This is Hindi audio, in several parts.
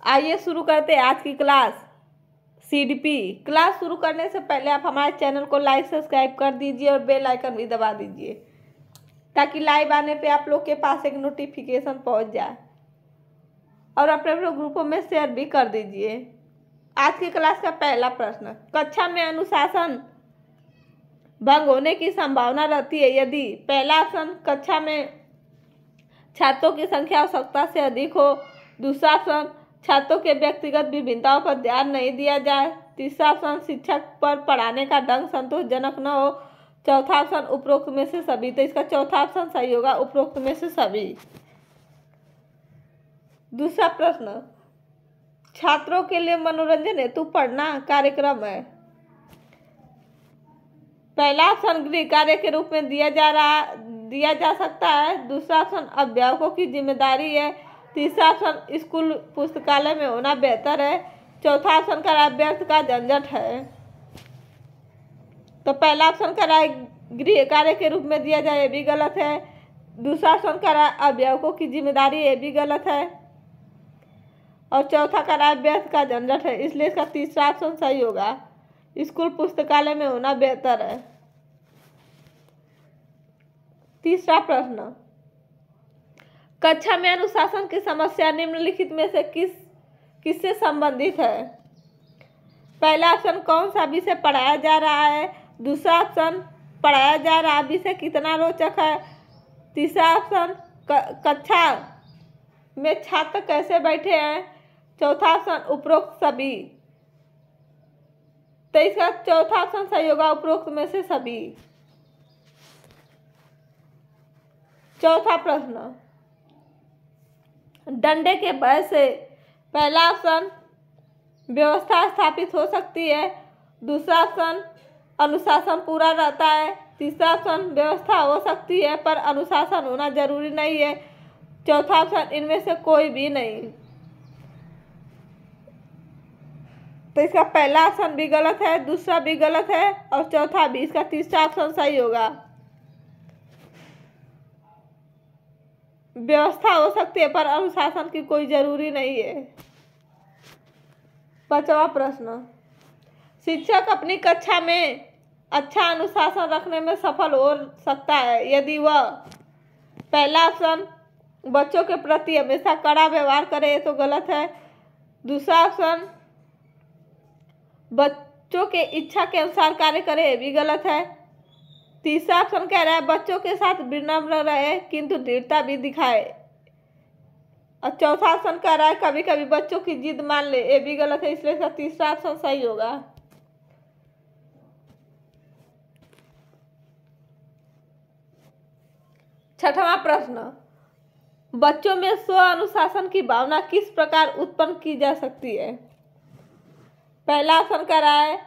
आइए शुरू करते हैं आज की क्लास। सीडीपी क्लास शुरू करने से पहले आप हमारे चैनल को लाइक सब्सक्राइब कर दीजिए और बेल आइकन भी दबा दीजिए ताकि लाइव आने पे आप लोग के पास एक नोटिफिकेशन पहुंच जाए और अपने अपने ग्रुपों में शेयर भी कर दीजिए। आज की क्लास का पहला प्रश्न, कक्षा में अनुशासन भंग होने की संभावना रहती है यदि पहला ऑप्शन कक्षा में छात्रों की संख्या आवश्यकता से अधिक हो, दूसरा ऑप्शन छात्रों के व्यक्तिगत विभिन्नताओं पर ध्यान नहीं दिया जाए, तीसरा ऑप्शन शिक्षक पर पढ़ाने का ढंग संतोषजनक न हो, चौथा ऑप्शन उपरोक्त में से सभी। तो इसका चौथा ऑप्शन सही होगा, उपरोक्त में से सभी। दूसरा प्रश्न, छात्रों के लिए मनोरंजन हेतु पढ़ना कार्यक्रम है। पहला ऑप्शन गृह कार्य के रूप में दिया जा सकता है, दूसरा ऑप्शन अभिभावकों की जिम्मेदारी है, तीसरा ऑप्शन स्कूल पुस्तकालय में होना बेहतर है, चौथा ऑप्शन कराए व्यर्थ का झंझट है। तो पहला ऑप्शन कराए गृह कार्य के रूप में दिया जाए, ये भी गलत है। दूसरा ऑप्शन कराए अभिभावकों की जिम्मेदारी, ये भी गलत है। और चौथा कराए व्यर्थ का झंझट है, इसलिए इसका तीसरा ऑप्शन सही होगा, स्कूल पुस्तकालय में होना बेहतर है। तीसरा प्रश्न, कक्षा में अनुशासन की समस्या निम्नलिखित में से किससे संबंधित है? पहला ऑप्शन कौन सा विषय पढ़ाया जा रहा है, दूसरा ऑप्शन पढ़ाया जा रहा विषय कितना रोचक है, तीसरा ऑप्शन कक्षा में छात्र कैसे बैठे हैं, चौथा ऑप्शन उपरोक्त सभी। तो इसका चौथा ऑप्शन सही होगा, उपरोक्त में से सभी। चौथा प्रश्न, डंडे के भय से पहला ऑप्शन व्यवस्था स्थापित हो सकती है, दूसरा ऑप्शन अनुशासन पूरा रहता है, तीसरा ऑप्शन व्यवस्था हो सकती है पर अनुशासन होना जरूरी नहीं है, चौथा ऑप्शन इनमें से कोई भी नहीं। तो इसका पहला ऑप्शन भी गलत है, दूसरा भी गलत है और चौथा भी। इसका तीसरा ऑप्शन सही होगा, व्यवस्था हो सकती है पर अनुशासन की कोई जरूरी नहीं है। पांचवा प्रश्न, शिक्षक अपनी कक्षा में अच्छा अनुशासन रखने में सफल हो सकता है यदि वह पहला ऑप्शन बच्चों के प्रति हमेशा कड़ा व्यवहार करे, ये तो गलत है। दूसरा ऑप्शन बच्चों के इच्छा के अनुसार कार्य करे, ये भी गलत है। तीसरा ऑप्शन कह रहा है बच्चों के साथ विनम्र रहे किंतु दृढ़ता भी दिखाए, और चौथा ऑप्शन कह रहा है कभी कभी बच्चों की जिद मान ले, ये भी गलत है, इसलिए इसका तीसरा ऑप्शन सही होगा। छठवां प्रश्न, बच्चों में स्व अनुशासन की भावना किस प्रकार उत्पन्न की जा सकती है? पहला ऑप्शन कह रहा है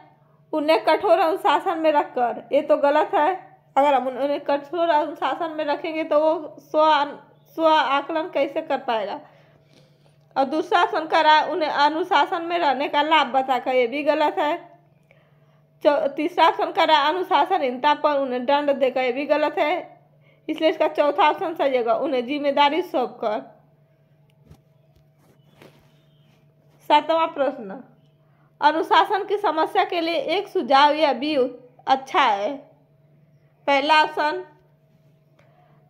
उन्हें कठोर अनुशासन में रखकर, ये तो गलत है। अगर हम उन्हें कठोर अनुशासन में रखेंगे तो वो स्व आकलन कैसे कर पाएगा। और दूसरा ऑप्शन कह रहा है उन्हें अनुशासन में रहने का लाभ बताकर, ये भी गलत है। तीसरा ऑप्शन कह रहा है अनुशासनहीनता पर उन्हें दंड देकर, ये भी गलत है, इसलिए इसका चौथा ऑप्शन सही होगा, उन्हें जिम्मेदारी सौंपकर। सातवां प्रश्न, अनुशासन की समस्या के लिए एक सुझाव यह भी अच्छा है। पहला ऑप्शन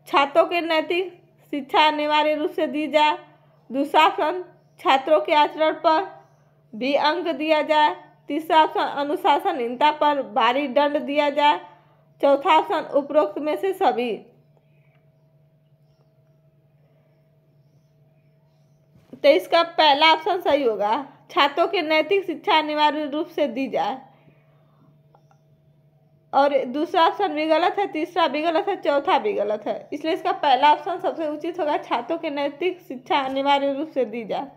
छात्रों के नैतिक शिक्षा अनिवार्य रूप से दी जाए, दूसरा ऑप्शन छात्रों के आचरण पर भी अंक दिया जाए, तीसरा ऑप्शन अनुशासनहीनता पर भारी दंड दिया जाए, चौथा ऑप्शन उपरोक्त में से सभी। तो इसका पहला ऑप्शन सही होगा, छात्रों के नैतिक शिक्षा अनिवार्य रूप से दी जाए, और दूसरा ऑप्शन भी गलत है, तीसरा भी गलत है, चौथा भी गलत है, इसलिए इसका पहला ऑप्शन सबसे उचित होगा, छात्रों के नैतिक शिक्षा अनिवार्य रूप से दी जाए।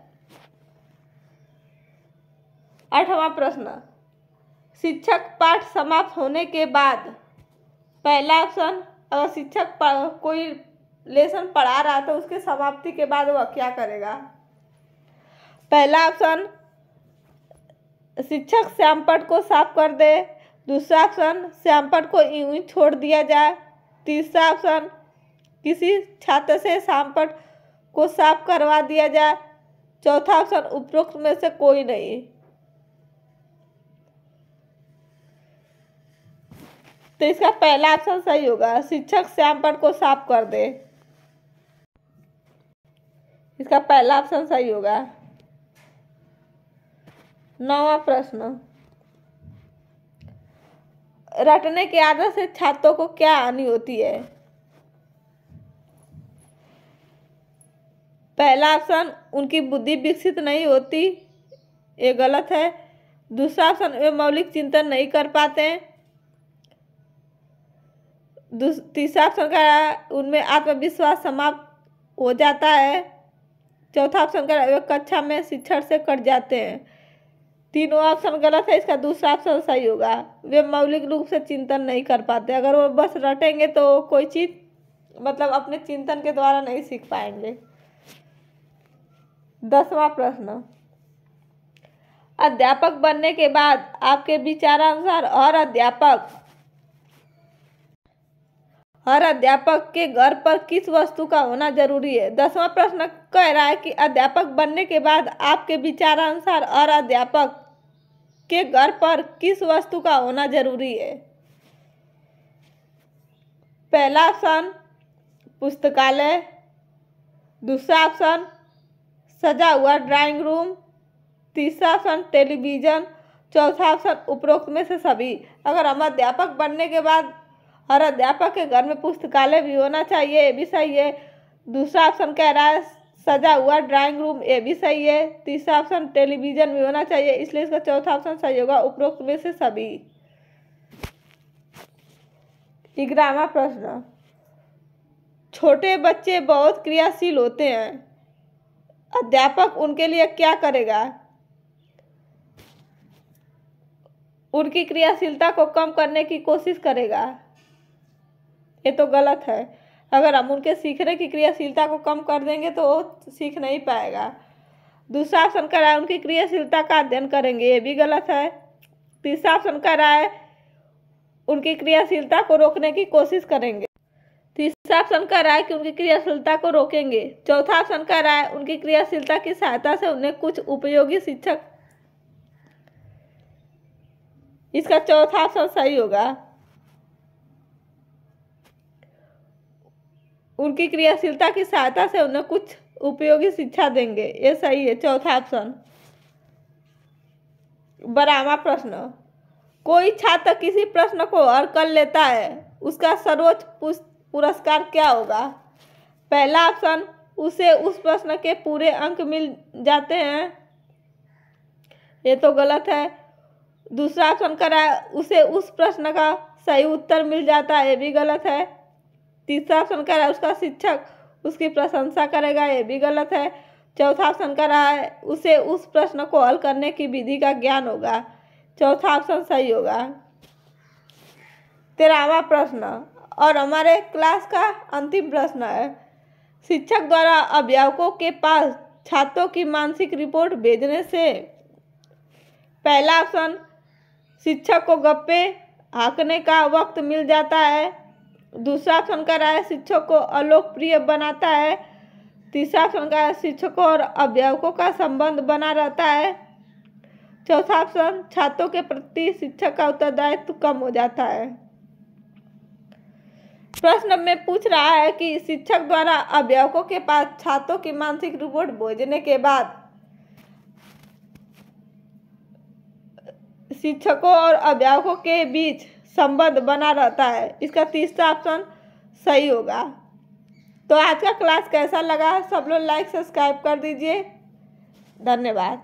आठवां प्रश्न, शिक्षक पाठ समाप्त होने के बाद पहला ऑप्शन अगर शिक्षक कोई लेसन पढ़ा रहा तो उसके समाप्ति के बाद वह क्या करेगा? पहला ऑप्शन शिक्षक श्यामपट्ट को साफ कर दे, दूसरा ऑप्शन श्यामपट्ट को यूं ही छोड़ दिया जाए, तीसरा ऑप्शन किसी छात्र से श्यामपट्ट को साफ करवा दिया जाए, चौथा ऑप्शन उपरोक्त में से कोई नहीं। तो इसका पहला ऑप्शन सही होगा, शिक्षक श्याम पट को साफ कर दे। इसका पहला ऑप्शन सही होगा। 9वां प्रश्न, रटने की आदत से छात्रों को क्या हानि होती है? पहला ऑप्शन, उनकी बुद्धि विकसित नहीं होती, ये गलत है। दूसरा ऑप्शन, वे मौलिक चिंतन नहीं कर पाते हैं। तीसरा ऑप्शन का उनमें आत्मविश्वास समाप्त हो जाता है। चौथा ऑप्शन का वे कक्षा में शिक्षण से कट जाते हैं। तीनों ऑप्शन गलत है, इसका दूसरा ऑप्शन सही होगा, वे मौलिक रूप से चिंतन नहीं कर पाते। अगर वो बस रटेंगे तो कोई चीज़ मतलब अपने चिंतन के द्वारा नहीं सीख पाएंगे। 10वां प्रश्न, अध्यापक बनने के बाद आपके विचारानुसार हर अध्यापक के घर पर किस वस्तु का होना जरूरी है? 10वां प्रश्न कह रहा है कि अध्यापक बनने के बाद आपके विचारानुसार हर अध्यापक के घर पर किस वस्तु का होना जरूरी है? पहला ऑप्शन पुस्तकालय, दूसरा ऑप्शन सजा हुआ ड्राइंग रूम, तीसरा ऑप्शन टेलीविज़न, चौथा ऑप्शन उपरोक्त में से सभी। अगर हम अध्यापक बनने के बाद हर अध्यापक के घर में पुस्तकालय भी होना चाहिए, ये भी सही है। दूसरा ऑप्शन कह रहा है सजा हुआ ड्राइंग रूम, ये भी सही है। तीसरा ऑप्शन टेलीविज़न भी होना चाहिए, इसलिए इसका चौथा ऑप्शन सही होगा, उपरोक्त में से सभी। 11वां प्रश्न, छोटे बच्चे बहुत क्रियाशील होते हैं, अध्यापक उनके लिए क्या करेगा? उनकी क्रियाशीलता को कम करने की कोशिश करेगा, ये तो गलत है। अगर हम उनके सीखने की क्रियाशीलता को कम कर देंगे तो वो सीख नहीं पाएगा। दूसरा ऑप्शन कह रहा है उनकी क्रियाशीलता का अध्ययन करेंगे, ये भी गलत है। तीसरा ऑप्शन कह रहा है उनकी क्रियाशीलता को रोकने की कोशिश करेंगे। तीसरा ऑप्शन कह रहा है कि उनकी क्रियाशीलता को रोकेंगे। चौथा ऑप्शन कह रहा है उनकी क्रियाशीलता की सहायता से उन्हें कुछ उपयोगी शिक्षक, इसका चौथा ऑप्शन सही होगा, उनकी क्रियाशीलता की सहायता से उन्हें कुछ उपयोगी शिक्षा देंगे, ये सही है, चौथा ऑप्शन। 12वां प्रश्न, कोई छात्र किसी प्रश्न को हल कर लेता है, उसका सर्वोच्च पुरस्कार क्या होगा? पहला ऑप्शन, उसे उस प्रश्न के पूरे अंक मिल जाते हैं, ये तो गलत है। दूसरा ऑप्शन कह रहा है उसे उस प्रश्न का सही उत्तर मिल जाता है, ये भी गलत है। तीसरा ऑप्शन कह रहा है उसका शिक्षक उसकी प्रशंसा करेगा, ये भी गलत है। चौथा ऑप्शन कह रहा है उसे उस प्रश्न को हल करने की विधि का ज्ञान होगा, चौथा ऑप्शन सही होगा। 13वां प्रश्न और हमारे क्लास का अंतिम प्रश्न है, शिक्षक द्वारा अभिभावकों के पास छात्रों की मानसिक रिपोर्ट भेजने से पहला ऑप्शन, शिक्षक को गप्पे हाँकने का वक्त मिल जाता है। दूसरा ऑप्शन कह रहा है शिक्षक को अलोकप्रिय बनाता है। तीसरा ऑप्शन कह रहा है शिक्षकों और अभिभावकों का संबंध बना रहता है। चौथा ऑप्शन, छात्रों के प्रति शिक्षक का उत्तरदायित्व कम हो जाता है। प्रश्न में पूछ रहा है कि शिक्षक द्वारा अभिभावकों के पास छात्रों की मानसिक रिपोर्ट भेजने के बाद शिक्षकों और अभिभावकों के बीच संबंध बना रहता है, इसका तीसरा ऑप्शन सही होगा। तो आज का क्लास कैसा लगा? सब लोग लाइक सब्सक्राइब कर दीजिए। धन्यवाद।